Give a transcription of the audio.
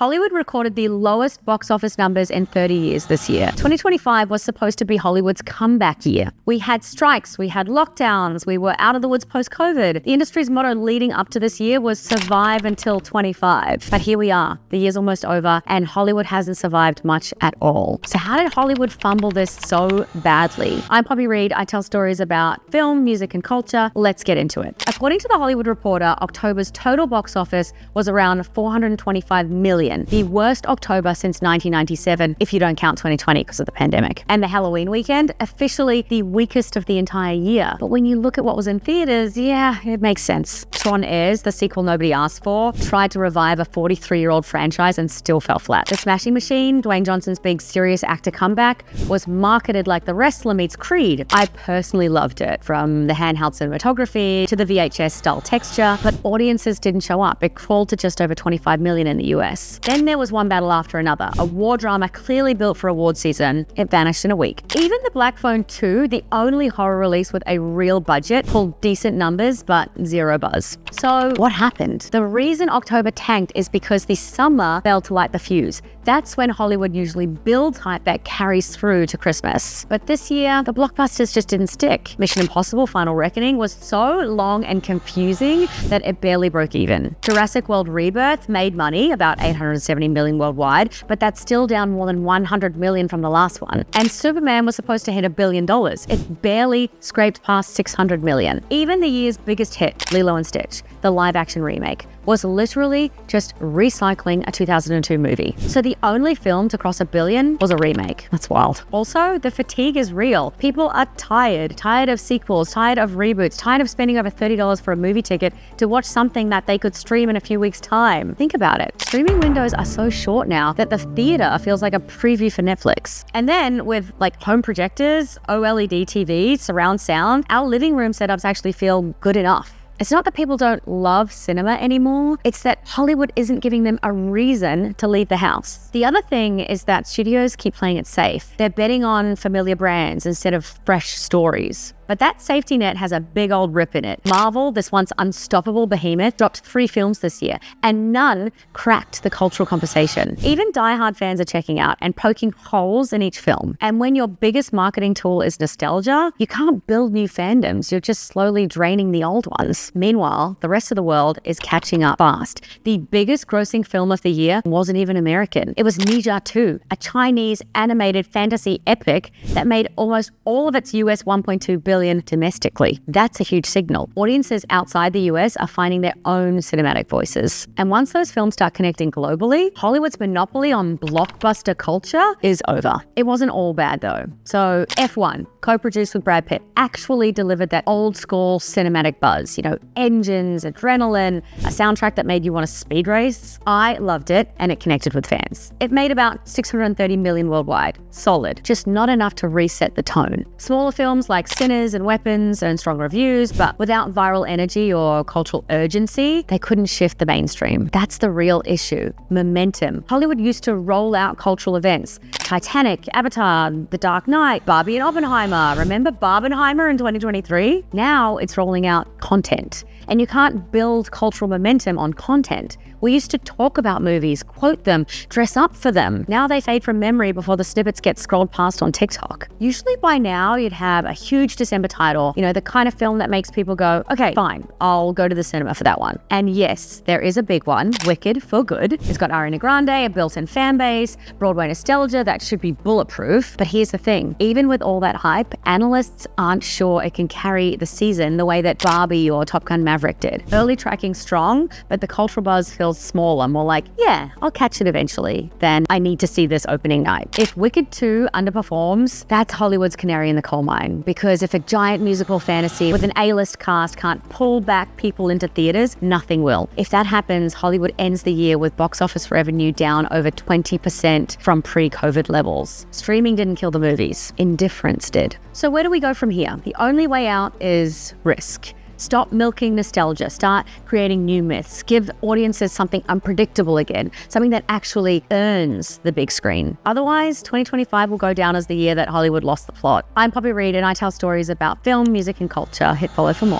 Hollywood recorded the lowest box office numbers in 30 years this year. 2025 was supposed to be Hollywood's comeback year. We had strikes, we had lockdowns, we were out of the woods post-COVID. The industry's motto leading up to this year was survive until 25. But here we are, the year's almost over, and Hollywood hasn't survived much at all. So how did Hollywood fumble this so badly? I'm Poppy Reed. I tell stories about film, music, and culture. Let's get into it. According to The Hollywood Reporter, October's total box office was around 425 million, the worst October since 1997, if you don't count 2020 because of the pandemic. And the Halloween weekend, officially the weakest of the entire year. But when you look at what was in theaters, yeah, it makes sense. Tron Heirs, the sequel nobody asked for, tried to revive a 43-year-old franchise and still fell flat. The Smashing Machine, Dwayne Johnson's big serious actor comeback, was marketed like The Wrestler meets Creed. I personally loved it, from the handheld cinematography to the VHS style texture, but audiences didn't show up. It crawled to just over 25 million in the US. Then there was one battle after another. A war drama clearly built for award season. It vanished in a week. Even The Black Phone 2, the only horror release with a real budget, pulled decent numbers, but zero buzz. So what happened? The reason October tanked is because the summer failed to light the fuse. That's when Hollywood usually builds hype that carries through to Christmas. But this year, the blockbusters just didn't stick. Mission Impossible: Final Reckoning was so long and confusing that it barely broke even. Jurassic World Rebirth made money, about 870 million worldwide, but that's still down more than 100 million from the last one. And Superman was supposed to hit $1 billion. It barely scraped past 600 million. Even the year's biggest hit, Lilo and Stitch, the live-action remake, was literally just recycling a 2002 movie. So the only film to cross $1 billion was a remake. That's wild. Also, the fatigue is real. People are tired of sequels, tired of reboots, tired of spending over $30 for a movie ticket to watch something that they could stream in a few weeks' time. Think about it. Streaming windows are so short now that the theater feels like a preview for Netflix. And then with like home projectors, OLED TVs, surround sound, our living room setups actually feel good enough. It's not that people don't love cinema anymore, it's that Hollywood isn't giving them a reason to leave the house. The other thing is that studios keep playing it safe. They're betting on familiar brands instead of fresh stories. But that safety net has a big old rip in it. Marvel, this once unstoppable behemoth, dropped 3 films this year, and none cracked the cultural conversation. Even diehard fans are checking out and poking holes in each film. And when your biggest marketing tool is nostalgia, you can't build new fandoms. You're just slowly draining the old ones. Meanwhile, the rest of the world is catching up fast. The biggest grossing film of the year wasn't even American. It was Ninja 2, a Chinese animated fantasy epic that made almost all of its US $1.2 billion domestically. That's a huge signal. Audiences outside the US are finding their own cinematic voices. And once those films start connecting globally, Hollywood's monopoly on blockbuster culture is over. It wasn't all bad though. So F1, co-produced with Brad Pitt, actually delivered that old school cinematic buzz. You know, engines, adrenaline, a soundtrack that made you want to speed race. I loved it, and it connected with fans. It made about 630 million worldwide. Solid, just not enough to reset the tone. Smaller films like Sinners and Weapons earned strong reviews, but without viral energy or cultural urgency, they couldn't shift the mainstream. That's the real issue. Momentum. Hollywood used to roll out cultural events. Titanic, Avatar, The Dark Knight, Barbie and Oppenheimer. Remember Barbenheimer in 2023? Now it's rolling out content. And you can't build cultural momentum on content. We used to talk about movies, quote them, dress up for them. Now they fade from memory before the snippets get scrolled past on TikTok. Usually by now you'd have a huge December title, you know, the kind of film that makes people go, okay, fine, I'll go to the cinema for that one. And yes, there is a big one, Wicked for Good. It's got Ariana Grande, a built-in fan base, Broadway nostalgia that should be bulletproof. But here's the thing, even with all that hype, analysts aren't sure it can carry the season the way that Barbie or Top Gun Maverick did. Early tracking strong, but the cultural buzz feels smaller, more like, yeah, I'll catch it eventually, than I need to see this opening night. If Wicked 2 underperforms, that's Hollywood's canary in the coal mine. Because if a giant musical fantasy with an A-list cast can't pull back people into theaters, nothing will. If that happens, Hollywood ends the year with box office revenue down over 20% from pre-COVID levels. Streaming didn't kill the movies. Indifference did. So where do we go from here? The only way out is risk. Stop milking nostalgia. Start creating new myths. Give audiences something unpredictable again, something that actually earns the big screen. Otherwise, 2025 will go down as the year that Hollywood lost the plot. I'm Poppy Reed, and I tell stories about film, music, and culture. Hit follow for more.